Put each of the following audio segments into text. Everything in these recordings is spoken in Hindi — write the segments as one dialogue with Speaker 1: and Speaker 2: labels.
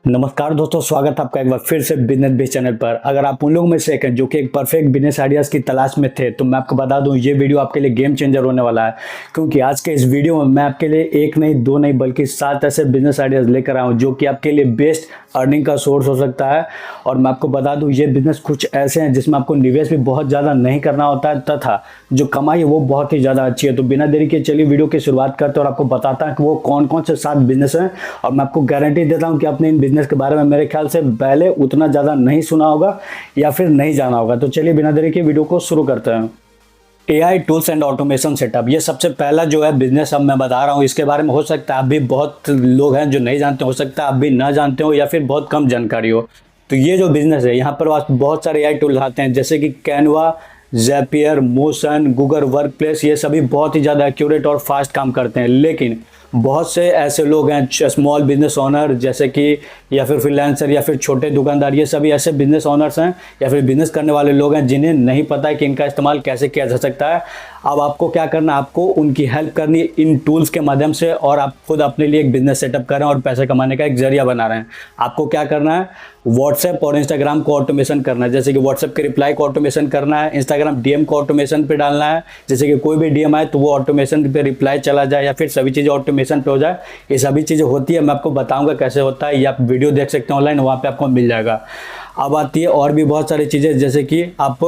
Speaker 1: नमस्कार दोस्तों, स्वागत है आपका एक बार फिर से बिजनेस बेस चैनल पर। अगर आप उन लोगों में से एक हैं जो कि एक परफेक्ट बिजनेस आइडियाज़ की तलाश में थे, तो मैं आपको बता दूं ये वीडियो आपके लिए गेम चेंजर होने वाला है। क्योंकि आज के इस वीडियो में मैं आपके लिए एक नहीं, दो नहीं, बल्कि 7 ऐसे बिजनेस आइडियाज़ लेकर आया हूँ जो कि आपके लिए बेस्ट अर्निंग का सोर्स हो सकता है। और मैं आपको बता दूँ ये बिजनेस कुछ ऐसे हैं जिसमें आपको निवेश भी बहुत ज़्यादा नहीं करना होता है तथा जो कमाई है वो बहुत ही ज़्यादा अच्छी है। तो बिना देरी के चलिए वीडियो की शुरुआत करते हैं और आपको बताता है कि वो कौन कौन से 7 बिजनेस हैं। और मैं आपको गारंटी देता हूँ कि आपने इन बिजनेस के बारे में मेरे ख्याल से पहले उतना ज़्यादा नहीं सुना होगा या फिर नहीं जाना होगा। तो चलिए बिना देरी के वीडियो को शुरू करते हैं। AI tools and automation setup, ये सबसे पहला जो है बिजनेस अब मैं बता रहा हूँ। इसके बारे में हो सकता है आप भी, बहुत लोग हैं जो नहीं जानते, हो सकता है आप भी ना जानते हो या फिर बहुत कम जानकारी हो। तो ये जो बिजनेस है, यहाँ पर बहुत सारे AI टूल्स आते हैं जैसे कि Canva, Zapier, motion, Google work place. ये सभी बहुत ही ज़्यादा एक्यूरेट और फास्ट काम करते हैं। लेकिन बहुत से ऐसे लोग हैं स्मॉल बिजनेस ओनर जैसे कि, या फिर फ्रीलांसर या फिर छोटे दुकानदार, ये सभी ऐसे बिजनेस ओनर्स हैं या फिर बिजनेस करने वाले लोग हैं जिन्हें नहीं पता है कि इनका इस्तेमाल कैसे किया जा सकता है। अब आपको क्या करना है, आपको उनकी हेल्प करनी इन टूल्स के माध्यम से, और आप खुद अपने लिए एक बिजनेस सेटअप कर रहे हैं और पैसे कमाने का एक जरिया बना रहे हैं। आपको क्या करना है, व्हाट्सएप और इंस्टाग्राम को ऑटोमेशन करना है। जैसे कि व्हाट्सएप के रिप्लाई को ऑटोमेशन करना है, इंस्टाग्राम डीएम को ऑटोमेशन पे डालना है। जैसे कि कोई भी डीएम आए तो वो ऑटोमेशन पे रिप्लाई चला जाए या फिर सभी चीज़ें ऑटोमेशन पे हो जाए। ये सभी चीज़ें होती है, मैं आपको बताऊंगा कैसे होता है। ये आप वीडियो देख सकते हैं ऑनलाइन, वहाँ पे आपको मिल जाएगा। अब आती है और भी बहुत सारी चीज़ें, जैसे कि आप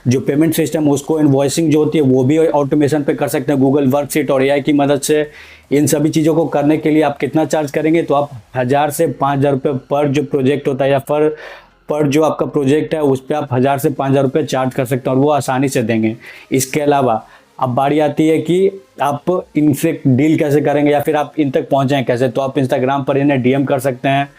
Speaker 1: जो पेमेंट सिस्टम उसको इनवॉइसिंग जो होती है वो भी ऑटोमेशन पे कर सकते हैं गूगल वर्कशीट और AI की मदद से। इन सभी चीज़ों को करने के लिए आप कितना चार्ज करेंगे, तो आप 1000 से 5000 रुपये पर जो प्रोजेक्ट होता है या पर जो आपका प्रोजेक्ट है उस पर आप 1000 से 5000 रुपये चार्ज कर सकते हैं और वो आसानी से देंगे। इसके अलावा अब बारी आती है कि आप इनसे डील कैसे करेंगे या फिर आप इन तक पहुँचें कैसे। तो आप इंस्टाग्राम पर इन्हें DM कर सकते हैं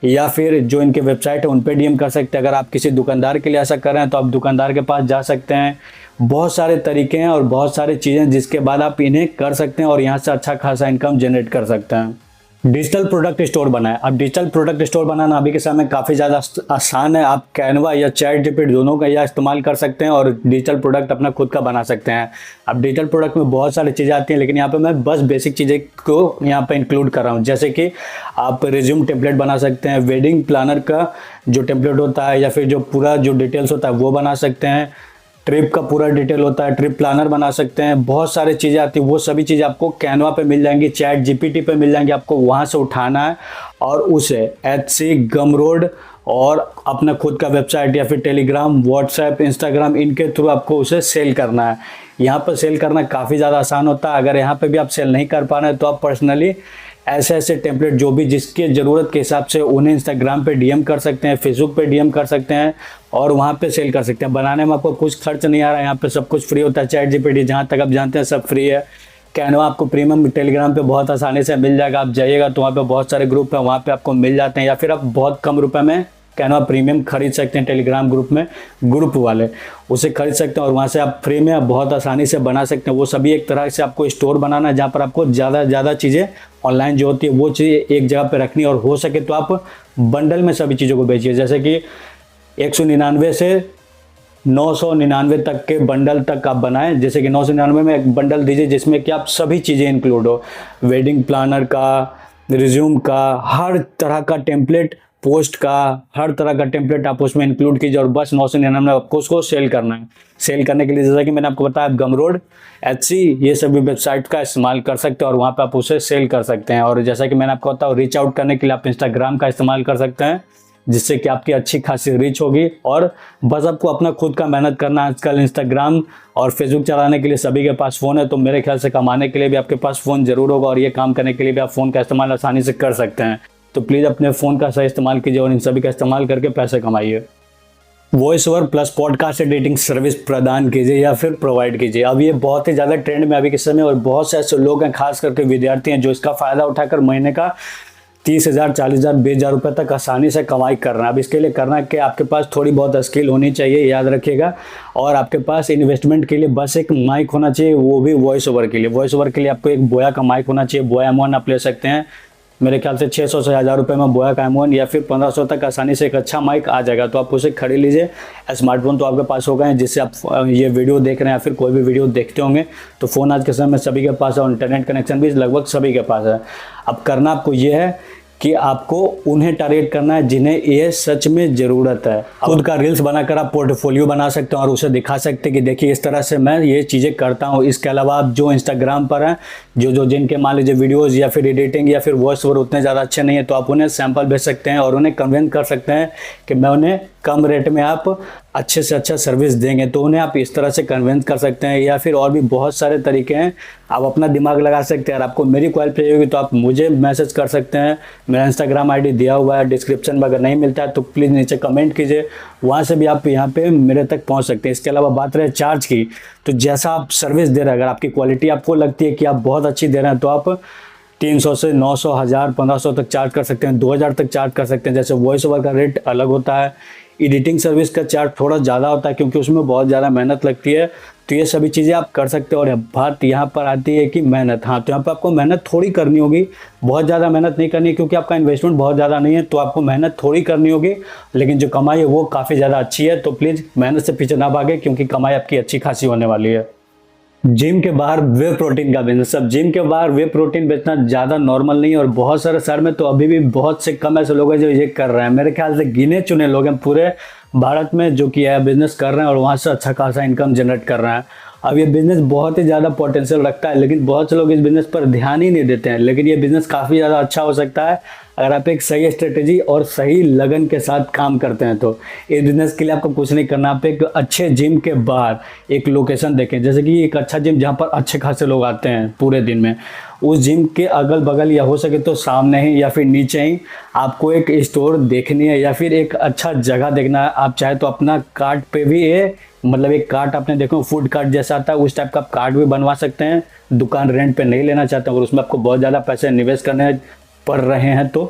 Speaker 1: या फिर जो इनके वेबसाइट है उन पे DM कर सकते हैं। अगर आप किसी दुकानदार के लिए ऐसा कर रहे हैं तो आप दुकानदार के पास जा सकते हैं। बहुत सारे तरीके हैं और बहुत सारी चीज़ें जिसके बाद आप इन्हें कर सकते हैं और यहाँ से अच्छा खासा इनकम जनरेट कर सकते हैं। डिजिटल प्रोडक्ट स्टोर बनाए। अब डिजिटल प्रोडक्ट स्टोर बनाना अभी के समय में काफ़ी ज़्यादा आसान है। आप कैनवा या ChatGPT दोनों का या इस्तेमाल कर सकते हैं और डिजिटल प्रोडक्ट अपना खुद का बना सकते हैं। अब डिजिटल प्रोडक्ट में बहुत सारी चीज़ें आती हैं, लेकिन यहाँ पे मैं बस बेसिक चीज़ें को यहाँ पे इंक्लूड कर रहा हूँ। जैसे कि आप रिज्यूम टेम्पलेट बना सकते हैं, वेडिंग प्लानर का जो टेम्पलेट होता है या फिर जो पूरा जो डिटेल्स होता है वो बना सकते हैं। ट्रिप का पूरा डिटेल होता है, ट्रिप प्लानर बना सकते हैं। बहुत सारी चीज़ें आती हैं, वो सभी चीज़ें आपको कैनवा पे मिल जाएंगी, ChatGPT पे मिल जाएंगी। आपको वहाँ से उठाना है और उसे Etsy, गमरोड और अपना खुद का वेबसाइट या फिर टेलीग्राम, व्हाट्सएप, इंस्टाग्राम, इनके थ्रू आपको उसे सेल करना है। यहाँ पर सेल करना काफ़ी ज़्यादा आसान होता है। अगर यहाँ पर भी आप सेल नहीं कर पा रहे हैं तो आप पर्सनली ऐसे ऐसे टेम्पलेट जो भी जिसके ज़रूरत के हिसाब से उन्हें इंस्टाग्राम पे DM कर सकते हैं, फेसबुक पे DM कर सकते हैं और वहाँ पे सेल कर सकते हैं। बनाने में आपको कुछ खर्च नहीं आ रहा है, यहाँ पे सब कुछ फ्री होता है। ChatGPT जहाँ तक आप जानते हैं सब फ्री है। कैनवा आपको प्रीमियम टेलीग्राम पे बहुत आसानी से मिल जाएगा। आप जाइएगा तो वहाँ पे बहुत सारे ग्रुप हैं, वहाँ पे आपको मिल जाते हैं। या फिर आप बहुत कम रुपए में कैनवा प्रीमियम खरीद सकते हैं, टेलीग्राम ग्रुप में ग्रुप वाले उसे खरीद सकते हैं और वहाँ से आप फ्री में बहुत आसानी से बना सकते हैं। वो सभी एक तरह से आपको स्टोर बनाना है जहाँ पर आपको ज़्यादा चीज़ें ऑनलाइन जो होती है वो चीज़ें एक जगह पर रखनी, और हो सके तो आप बंडल में सभी चीज़ों को बेचिए। जैसे कि 199 से 999 तक के बंडल तक आप बनाएं। जैसे कि 999 में एक बंडल दीजिए जिसमें कि आप सभी चीज़ें इंक्लूड हो, वेडिंग प्लानर का, रिज्यूम का, हर तरह का टेम्पलेट, पोस्ट का, हर तरह का टेम्पलेट आप उसमें इंक्लूड कीजिए और बस 999 आपको उसको सेल करना है। सेल करने के लिए जैसा कि मैंने आपको बताया, आप गमरोड, Etsy, ये सभी वेबसाइट का इस्तेमाल कर सकते हैं और वहाँ पे आप उसे सेल कर सकते हैं। और जैसा कि मैंने आपको बताया, रीच आउट करने के लिए आप इंस्टाग्राम का इस्तेमाल कर सकते हैं जिससे कि आपकी अच्छी खासी रीच होगी। और बस आपको अपना खुद का मेहनत करना है। आजकल इंस्टाग्राम और फेसबुक चलाने के लिए सभी के पास फ़ोन है, तो मेरे ख्याल से कमाने के लिए भी आपके पास फ़ोन ज़रूर होगा और ये काम करने के लिए भी आप फ़ोन का इस्तेमाल आसानी से कर सकते हैं। तो प्लीज़ अपने फ़ोन का सही इस्तेमाल कीजिए और इन सभी का इस्तेमाल करके पैसे कमाइए। Voice over plus podcast editing service प्रदान कीजिए या फिर प्रोवाइड कीजिए। अब ये बहुत ही ज़्यादा ट्रेंड में अभी के समय, और बहुत से ऐसे लोग हैं, खास करके विद्यार्थी हैं, जो इसका फ़ायदा उठाकर महीने का 30,000, 40,000, 20,000 रुपये तक आसानी से कमाई कर रहे हैं। अब इसके लिए करना है कि आपके पास थोड़ी बहुत स्किल होनी चाहिए, याद रखिएगा, और आपके पास इन्वेस्टमेंट के लिए बस एक माइक होना चाहिए, वो भी वॉइस ओवर के लिए। वॉइस ओवर के लिए आपको एक बोया का माइक होना चाहिए। बोया M1 आप ले सकते हैं, मेरे ख्याल से 600 से 1000 रुपये में बोया का M1 या फिर 1500 तक आसानी से एक अच्छा माइक आ जाएगा। तो आप उसे खरीद लीजिए। स्मार्टफोन तो आपके पास होगा जिससे आप ये वीडियो देख रहे हैं या फिर कोई भी वीडियो देखते होंगे, तो फ़ोन आज के समय में सभी के पास है और इंटरनेट कनेक्शन भी लगभग सभी के पास है। अब करना आपको ये है कि आपको उन्हें टारगेट करना है जिन्हें ये सच में ज़रूरत है। खुद का रील्स बनाकर आप पोर्टफोलियो बना सकते हैं और उसे दिखा सकते हैं कि देखिए इस तरह से मैं ये चीज़ें करता हूँ। इसके अलावा आप जो इंस्टाग्राम पर हैं, जो जिनके मान लीजिए वीडियोज़ या फिर एडिटिंग या फिर वॉइस ओवर उतने ज़्यादा अच्छे नहीं है, तो आप उन्हें सैंपल भेज सकते हैं और उन्हें कन्विंस कर सकते हैं कि मैं उन्हें कम रेट में आप अच्छे से अच्छा सर्विस देंगे, तो उन्हें आप इस तरह से कन्विंस कर सकते हैं। या फिर और भी बहुत सारे तरीके हैं, आप अपना दिमाग लगा सकते हैं। अगर आपको मेरी क्वालिटी चाहिए होगी तो आप मुझे मैसेज कर सकते हैं। मेरा इंस्टाग्राम आईडी दिया हुआ है डिस्क्रिप्शन में, अगर नहीं मिलता है तो प्लीज़ नीचे कमेंट कीजिए, वहाँ से भी आप यहाँ पे मेरे तक पहुँच सकते हैं। इसके अलावा बात रहे चार्ज की, तो जैसा आप सर्विस दे रहे हैं, अगर आपकी क्वालिटी आपको लगती है कि आप बहुत अच्छी दे रहे हैं, तो आप 300 से 900, 1000, 1500 तक चार्ज कर सकते हैं, 2000 तक चार्ज कर सकते हैं। जैसे वॉइस ओवर का रेट अलग होता है, एडिटिंग सर्विस का चार्ज थोड़ा ज़्यादा होता है क्योंकि उसमें बहुत ज़्यादा मेहनत लगती है। तो ये सभी चीज़ें आप कर सकते हो। और बात यहाँ पर आती है कि मेहनत, हाँ, तो यहाँ पर आपको मेहनत थोड़ी करनी होगी, बहुत ज़्यादा मेहनत नहीं करनी है क्योंकि आपका इन्वेस्टमेंट बहुत ज़्यादा नहीं है, तो आपको मेहनत थोड़ी करनी होगी, लेकिन जो कमाई है वो काफ़ी ज़्यादा अच्छी है। तो प्लीज़ मेहनत से पीछे ना भागे क्योंकि कमाई आपकी अच्छी खासी होने वाली है। जिम के बाहर वे प्रोटीन का बिजनेस। अब जिम के बाहर वे प्रोटीन बेचना ज़्यादा नॉर्मल नहीं है और बहुत सारे शहर में तो अभी भी बहुत से कम ऐसे लोग हैं जो ये कर रहे हैं। मेरे ख्याल से गिने चुने लोग हैं पूरे भारत में जो कि यह बिजनेस कर रहे हैं और वहाँ से अच्छा खासा इनकम जनरेट कर रहे हैं। अब ये बिजनेस बहुत ही ज़्यादा पोटेंशियल रखता है, लेकिन बहुत से लोग इस बिजनेस पर ध्यान ही नहीं देते हैं। लेकिन ये बिजनेस काफ़ी ज़्यादा अच्छा हो सकता है अगर आप एक सही स्ट्रेटेजी और सही लगन के साथ काम करते हैं। तो इस बिजनेस के लिए आपको कुछ नहीं करना, आप एक अच्छे जिम के बाहर एक लोकेशन देखें, जैसे कि एक अच्छा जिम जहाँ पर अच्छे खासे लोग आते हैं पूरे दिन में, उस जिम के अगल बगल या हो सके तो सामने ही या फिर नीचे ही आपको एक स्टोर देखनी है या फिर एक अच्छा जगह देखना है। आप चाहे तो अपना कार्ट पे भी मतलब एक कार्ट आपने देखो फूड कार्ट जैसा आता है, उस टाइप का आप कार्ट भी बनवा सकते हैं। दुकान रेंट पे नहीं लेना चाहते और उसमें आपको बहुत ज़्यादा पैसे निवेश करने पड़ रहे हैं तो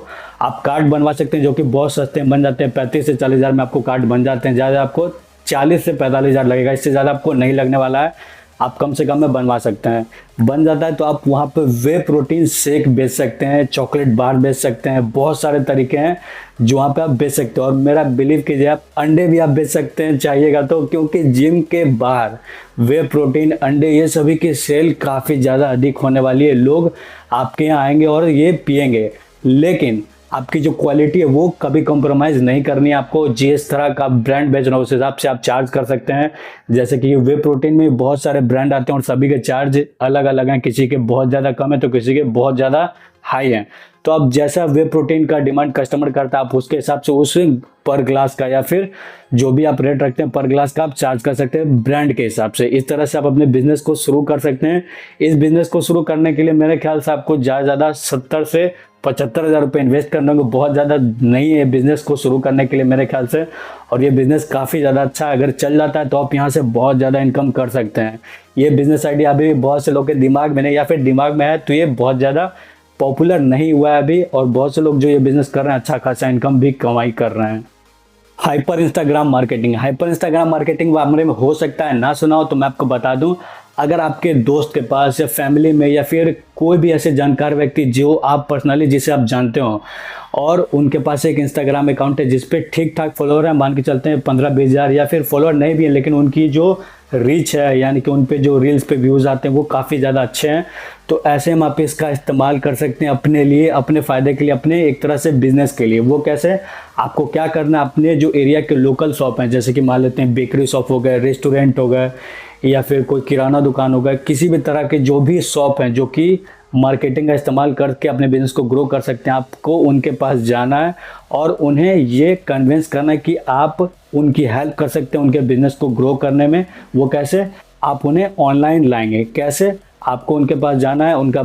Speaker 1: आप कार्ड बनवा सकते हैं जो कि बहुत सस्ते बन जाते हैं। 35 से 40 हज़ार में आपको कार्ड बन जाते हैं। ज़्यादा आपको 40 से 45 हज़ार लगेगा, इससे ज़्यादा आपको नहीं लगने वाला है। आप कम से कम में बनवा सकते हैं। बन जाता है तो आप वहाँ पे वे प्रोटीन शेक बेच सकते हैं, चॉकलेट बार बेच सकते हैं, बहुत सारे तरीके हैं जो वहाँ पे आप बेच सकते हो। और मेरा बिलीव कीजिए आप अंडे भी आप बेच सकते हैं चाहिएगा तो, क्योंकि जिम के बाहर वे प्रोटीन, अंडे, ये सभी की सेल काफ़ी ज़्यादा अधिक होने वाली है। लोग आपके यहाँ आएंगे और ये पिएंगे, लेकिन आपकी जो क्वालिटी है वो कभी कॉम्प्रोमाइज़ नहीं करनी है आपको। जिस तरह का ब्रांड बेच रहा हो उस हिसाब से आप चार्ज कर सकते हैं। जैसे कि वे प्रोटीन में बहुत सारे ब्रांड आते हैं और सभी के चार्ज अलग अलग हैं, किसी के बहुत ज़्यादा कम है तो किसी के बहुत ज़्यादा हाई हैं। तो अब जैसा वे प्रोटीन का डिमांड कस्टमर करता है आप उसके हिसाब से उस पर ग्लास का या फिर जो भी आप रेट रखते हैं पर ग्लास का आप चार्ज कर सकते हैं ब्रांड के हिसाब से। इस तरह से आप अपने बिजनेस को शुरू कर सकते हैं। इस बिजनेस को शुरू करने के लिए मेरे ख्याल से आपको ज़्यादा 70 से 75 हज़ार रुपये इन्वेस्ट करने को बहुत ज़्यादा नहीं है बिज़नेस को शुरू करने के लिए मेरे ख्याल से। और ये बिज़नेस काफ़ी ज़्यादा अच्छा है, अगर चल जाता है तो आप यहाँ से बहुत ज़्यादा इनकम कर सकते हैं। ये बिज़नेस आइडिया अभी बहुत से लोगों के दिमाग में नहीं, या फिर दिमाग में है तो ये बहुत ज़्यादा पॉपुलर नहीं हुआ है अभी, और बहुत से लोग जो ये बिज़नेस कर रहे हैं अच्छा खासा इनकम भी कमाई कर रहे हैं। Hyper Instagram marketing. Hyper Instagram marketing बारे में हो सकता है ना सुना हो, तो मैं आपको बता दूं, अगर आपके दोस्त के पास या फैमिली में या फिर कोई भी ऐसे जानकार व्यक्ति जो आप पर्सनली जिसे आप जानते हो और उनके पास एक इंस्टाग्राम अकाउंट है जिस पे ठीक ठाक फॉलोअर हैं, मान के चलते हैं 15-20 हज़ार, या फिर फॉलोअर नहीं भी है लेकिन उनकी जो रीच है यानी कि उन पे जो रील्स पे व्यूज़ आते हैं वो काफ़ी ज़्यादा अच्छे हैं, तो ऐसे में आप इसका इस्तेमाल कर सकते हैं अपने लिए, अपने फ़ायदे के लिए, अपने एक तरह से बिजनेस के लिए। वो कैसे? आपको क्या करना है, अपने जो एरिया के लोकल शॉप हैं, जैसे कि मान लेते हैं बेकरी शॉप हो गए, रेस्टोरेंट हो गए, या फिर कोई किराना दुकान हो गया, किसी भी तरह के जो भी शॉप हैं जो कि मार्केटिंग का इस्तेमाल करके अपने बिजनेस को ग्रो कर सकते हैं, आपको उनके पास जाना है और उन्हें ये कन्विंस करना है कि आप उनकी हेल्प कर सकते हैं उनके बिजनेस को ग्रो करने में। वो कैसे? आप उन्हें ऑनलाइन लाएंगे। कैसे? आपको उनके पास जाना है, उनका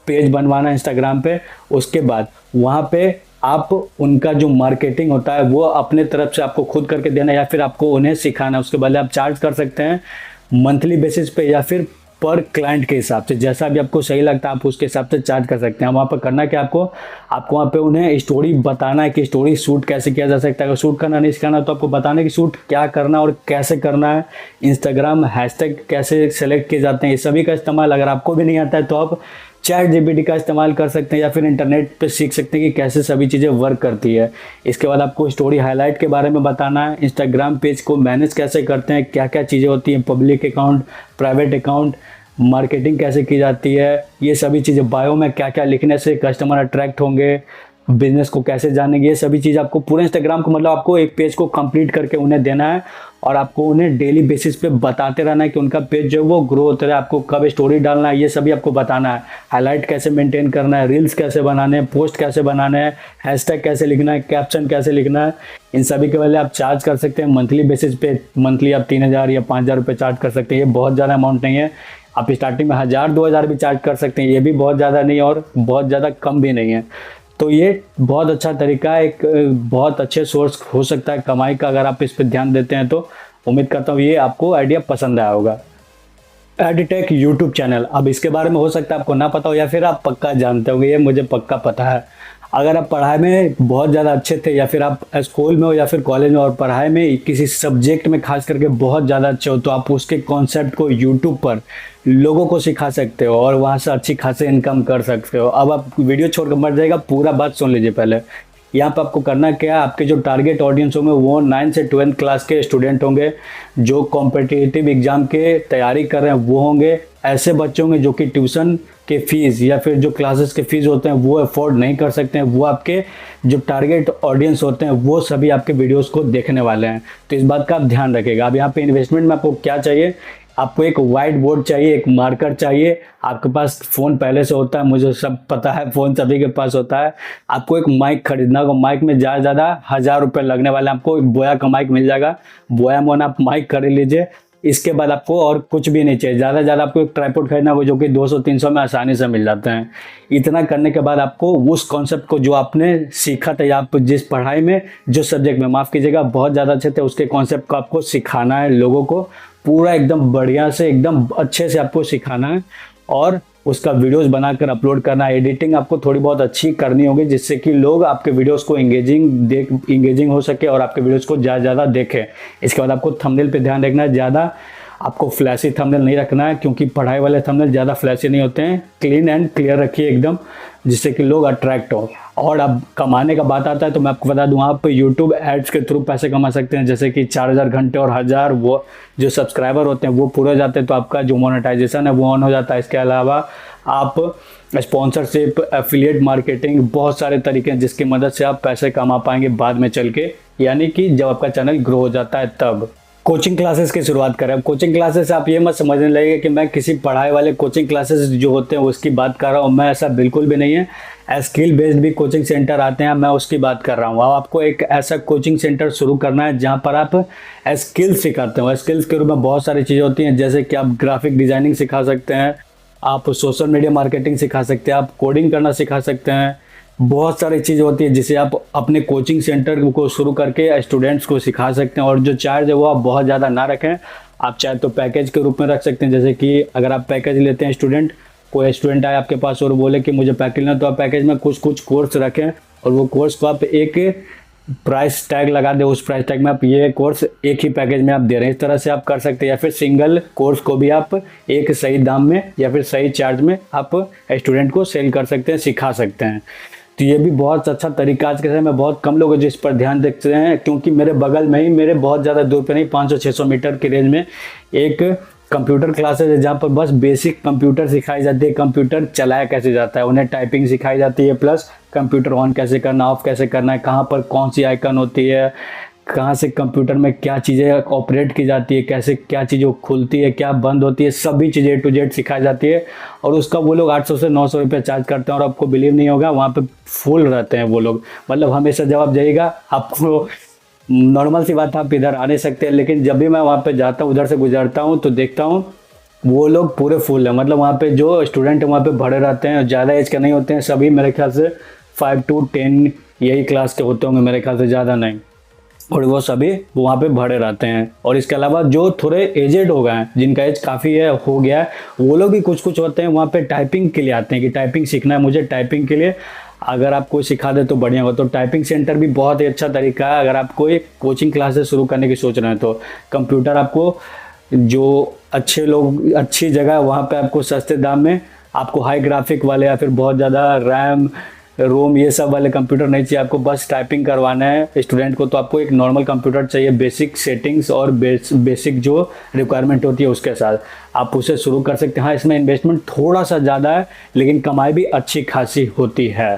Speaker 1: पेज बनवाना है इंस्टाग्राम पे, उसके बाद वहाँ पे आप उनका जो मार्केटिंग होता है वो अपने तरफ से आपको खुद करके देना, या फिर आपको उन्हें सिखाना है। उसके बाद आप चार्ज कर सकते हैं मंथली बेसिस पे या फिर पर क्लाइंट के हिसाब से, जैसा भी आपको सही लगता है आप उसके हिसाब से चार्ज कर सकते हैं। वहाँ पर करना क्या, आपको वहाँ पे उन्हें स्टोरी बताना है कि स्टोरी शूट कैसे किया जा सकता है। अगर शूट करना नहीं सिखाना तो आपको बताना है कि शूट क्या करना और कैसे करना है, इंस्टाग्राम हैशटैग कैसे सेलेक्ट किए जाते हैं, ये सभी का इस्तेमाल अगर आपको भी नहीं आता है तो आप ChatGPT का इस्तेमाल कर सकते हैं या फिर इंटरनेट पे सीख सकते हैं कि कैसे सभी चीज़ें वर्क करती है। इसके बाद आपको स्टोरी हाईलाइट के बारे में बताना है, इंस्टाग्राम पेज को मैनेज कैसे करते हैं, क्या क्या चीज़ें होती हैं, public account, private account, marketing कैसे की जाती है, ये सभी चीज़ें, बायो में क्या क्या लिखने से कस्टमर अट्रैक्ट होंगे, बिजनेस को कैसे जानेंगे, ये सभी चीज़ आपको पूरे इंस्टाग्राम को मतलब आपको एक पेज को कंप्लीट करके उन्हें देना है और आपको उन्हें डेली बेसिस पे बताते रहना है कि उनका पेज जो है वो ग्रो होता रहे। आपको कब स्टोरी डालना है ये सभी आपको बताना है, हाईलाइट कैसे मेंटेन करना है, रील्स कैसे बनाने हैं, पोस्ट कैसे बनाने हैं, हैशटैग कैसे लिखना है, कैप्शन कैसे लिखना है। इन सभी के लिए आप चार्ज कर सकते हैं मंथली बेसिस पे। मंथली आप 3,000 या 5,000 रुपये चार्ज कर सकते हैं। ये बहुत ज़्यादा अमाउंट नहीं है। आप स्टार्टिंग में 1,000-2,000 भी चार्ज कर सकते हैं, ये भी बहुत ज़्यादा नहीं और बहुत ज़्यादा कम भी नहीं है। तो ये बहुत अच्छा तरीका है, एक बहुत अच्छे सोर्स हो सकता है कमाई का अगर आप इस पर ध्यान देते हैं तो। उम्मीद करता हूँ ये आपको आइडिया पसंद आया होगा। एडिटेक यूट्यूब चैनल, अब इसके बारे में हो सकता है आपको ना पता हो या फिर आप पक्का जानते होंगे, ये मुझे पक्का पता है। अगर आप पढ़ाई में बहुत ज़्यादा अच्छे थे या फिर आप स्कूल में हो या फिर कॉलेज में और पढ़ाई में किसी सब्जेक्ट में खास करके बहुत ज़्यादा अच्छे हो, तो आप उसके कॉन्सेप्ट को यूट्यूब पर लोगों को सिखा सकते हो और वहाँ से अच्छी खासी इनकम कर सकते हो। अब आप वीडियो छोड़कर मर जाएगा, पूरा बात सुन लीजिए पहले। यहाँ पर आपको करना क्या है, आपके जो टारगेट ऑडियंस होंगे वो 9 से 12 क्लास के स्टूडेंट होंगे, जो कॉम्पिटिटिव एग्जाम के तैयारी कर रहे हैं वो होंगे। ऐसे बच्चे होंगे जो कि ट्यूशन के फीस या फिर जो क्लासेस के फीस होते हैं वो अफोर्ड नहीं कर सकते हैं, वो आपके जो टारगेट ऑडियंस होते हैं वो सभी आपके वीडियोस को देखने वाले हैं। तो इस बात का आप ध्यान रखिएगा। अब यहाँ पे इन्वेस्टमेंट में आपको क्या चाहिए, आपको एक वाइट बोर्ड चाहिए, एक मार्कर चाहिए, आपके पास फ़ोन पहले से होता है, मुझे सब पता है, फ़ोन सभी के पास होता है। आपको एक माइक खरीदना होगा, माइक में ज़्यादा 1,000 रुपये लगने वाले हैं। आपको एक बोया का माइक मिल जाएगा, बोया में आप माइक खरीद लीजिए। इसके बाद आपको और कुछ भी नहीं चाहिए, ज़्यादा ज़्यादा आपको एक ट्राइपॉड खरीदना होगा जो कि 200-300 में आसानी से मिल जाते हैं। इतना करने के बाद आपको उस कॉन्सेप्ट को जो आपने सीखा था या आप जिस पढ़ाई में जो सब्जेक्ट में, माफ़ कीजिएगा, बहुत ज़्यादा अच्छे थे, उसके कॉन्सेप्ट को आपको सिखाना है लोगों को, पूरा एकदम बढ़िया से एकदम अच्छे से आपको सिखाना है और उसका वीडियोस बनाकर अपलोड करना है। एडिटिंग आपको थोड़ी बहुत अच्छी करनी होगी जिससे कि लोग आपके वीडियोस को इंगेजिंग हो सके और आपके वीडियोस को ज़्यादा देखें। इसके बाद आपको थंबनेल पे ध्यान रखना है, ज़्यादा आपको फ्लैशी थंबनेल नहीं रखना है क्योंकि पढ़ाई वाले थंबनेल ज़्यादा फ्लैशी नहीं होते हैं। क्लीन एंड क्लियर रखिए एकदम, जिससे कि लोग अट्रैक्ट हो। और अब कमाने का बात आता है तो मैं आपको बता दूं, आप यूट्यूब एड्स के थ्रू पैसे कमा सकते हैं, जैसे कि 4,000 घंटे और 1,000 वो जो सब्सक्राइबर होते हैं वो पूरे हो जाते हैं तो आपका जो मोनेटाइजेशन है वो ऑन हो जाता है। इसके अलावा आप स्पॉन्सरशिप, एफिलिएट मार्केटिंग, बहुत सारे तरीके हैं जिसकी मदद से आप पैसे कमा पाएंगे बाद में चल के, यानी कि जब आपका चैनल ग्रो हो जाता है तब। कोचिंग क्लासेस की शुरुआत करें। अब कोचिंग क्लासेस आप ये मत समझने लगे कि मैं किसी पढ़ाई वाले कोचिंग क्लासेस जो होते हैं उसकी बात कर रहा हूँ, मैं ऐसा बिल्कुल भी नहीं है। स्किल बेस्ड भी कोचिंग सेंटर आते हैं, मैं उसकी बात कर रहा हूँ। अब आपको एक ऐसा कोचिंग सेंटर शुरू करना है जहाँ पर आप स्किल्स सिखाते हो। स्किल्स के रूप में बहुत सारी चीज़ें होती हैं, जैसे कि आप ग्राफिक डिजाइनिंग सिखा सकते हैं, आप सोशल मीडिया मार्केटिंग सिखा सकते हैं, आप कोडिंग करना सिखा सकते हैं। बहुत सारी चीज़ होती है जिसे आप अपने कोचिंग सेंटर को शुरू करके स्टूडेंट्स को सिखा सकते हैं। और जो चार्ज है वो आप बहुत ज़्यादा ना रखें, आप चाहे तो पैकेज के रूप में रख सकते हैं। जैसे कि अगर आप पैकेज लेते हैं, कोई स्टूडेंट आए आपके पास और बोले कि मुझे पैकेज लेना, तो आप पैकेज में कुछ कोर्स रखें और वो कोर्स को आप एक प्राइस टैग लगा दे, उस प्राइस टैग में आप ये कोर्स एक ही पैकेज में आप दे रहे हैं। इस तरह से आप कर सकते हैं, या फिर सिंगल कोर्स को भी आप एक सही दाम में या फिर सही चार्ज में आप स्टूडेंट को सेल कर सकते हैं, सिखा सकते हैं। तो ये भी बहुत अच्छा तरीका आज के समय में बहुत कम लोग जिस पर ध्यान देते हैं, क्योंकि मेरे बगल में ही, मेरे बहुत ज़्यादा दूर पे नहीं, 500-600 मीटर की रेंज में एक कंप्यूटर क्लासेस है जहाँ पर बस बेसिक कंप्यूटर सिखाई जाती है। कंप्यूटर चलाया कैसे जाता है, उन्हें टाइपिंग सिखाई जाती है, प्लस कंप्यूटर ऑन कैसे करना, ऑफ कैसे करना है, कहाँ पर कौन सी आइकन होती है, कहाँ से कंप्यूटर में क्या चीज़ें ऑपरेट की जाती है, कैसे क्या चीज़ें खुलती है, क्या बंद होती है, सभी चीज़ें A to Z सिखाई जाती है। और उसका वो लोग 800 से 900 रुपये चार्ज करते हैं और आपको बिलीव नहीं होगा, वहाँ पे फुल रहते हैं वो लोग। मतलब हमेशा जब आप जाइएगा, आपको नॉर्मल सी बात, आप इधर आ नहीं सकते, लेकिन जब भी मैं वहाँ पे जाता हूँ, उधर से गुजरता हूँ तो देखता हूँ वो लोग पूरे फुल है। मतलब वहाँ पे जो स्टूडेंट है वहाँ पे भरे रहते हैं, ज़्यादा एज के नहीं होते हैं, सभी मेरे ख्याल से 5 to 10 यही क्लास के होते होंगे मेरे ख्याल से, ज़्यादा नहीं। और वो सभी वहाँ पे भरे रहते हैं। और इसके अलावा जो थोड़े एजेड हो गए हैं, जिनका एज काफ़ी हो गया है, वो लोग भी कुछ होते हैं वहाँ पे टाइपिंग के लिए आते हैं कि टाइपिंग सीखना है मुझे, टाइपिंग के लिए अगर आप कोई सिखा दे तो बढ़िया हो। तो टाइपिंग सेंटर भी बहुत ही अच्छा तरीका है अगर आप कोई कोचिंग क्लासेस शुरू करने की सोच रहे हैं तो। कंप्यूटर आपको जो अच्छे लोग, अच्छी जगह, वहाँ पे आपको सस्ते दाम में, आपको हाई ग्राफिक वाले या फिर बहुत ज़्यादा रैम रोम ये सब वाले कंप्यूटर नहीं चाहिए, आपको बस टाइपिंग करवाना है स्टूडेंट को, तो आपको एक नॉर्मल कंप्यूटर चाहिए, बेसिक सेटिंग्स और बेसिक जो रिक्वायरमेंट होती है उसके साथ आप उसे शुरू कर सकते हैं। हाँ, इसमें इन्वेस्टमेंट थोड़ा सा ज़्यादा है लेकिन कमाई भी अच्छी खासी होती है।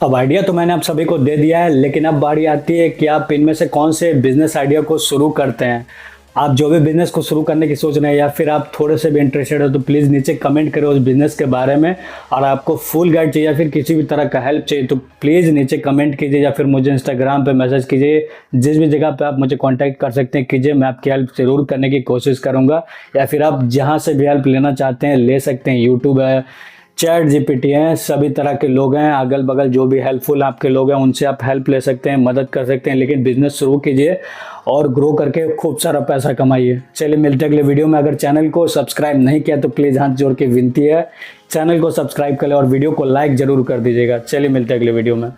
Speaker 1: अब आइडिया तो मैंने आप सभी को दे दिया है, लेकिन अब बारी आती है कि आप इनमें से कौन से बिजनेस आइडिया को शुरू करते हैं। आप जो भी बिजनेस को शुरू करने की सोच रहे हैं या फिर आप थोड़े से भी इंटरेस्टेड हो तो प्लीज़ नीचे कमेंट करो उस बिजनेस के बारे में। और आपको फुल गाइड चाहिए या फिर किसी भी तरह का हेल्प चाहिए तो प्लीज़ नीचे कमेंट कीजिए या फिर मुझे इंस्टाग्राम पे मैसेज कीजिए। जिस भी जगह पे आप मुझे कांटेक्ट कर सकते हैं कीजिए, मैं आपकी हेल्प ज़रूर करने की कोशिश करूँगा। या फिर आप जहाँ से भी हेल्प लेना चाहते हैं ले सकते हैं, यूट्यूब है, चैट जीपीटी हैं, सभी तरह के लोग हैं, अगल बगल जो भी हेल्पफुल आपके लोग हैं उनसे आप हेल्प ले सकते हैं, मदद कर सकते हैं। लेकिन बिजनेस शुरू कीजिए और ग्रो करके खूब सारा पैसा कमाइए। चलिए मिलते हैं अगले वीडियो में। अगर चैनल को सब्सक्राइब नहीं किया तो प्लीज़ हाथ जोड़ के विनती है चैनल को सब्सक्राइब कर ले और वीडियो को लाइक ज़रूर कर दीजिएगा। चलिए मिलते हैं अगले वीडियो में।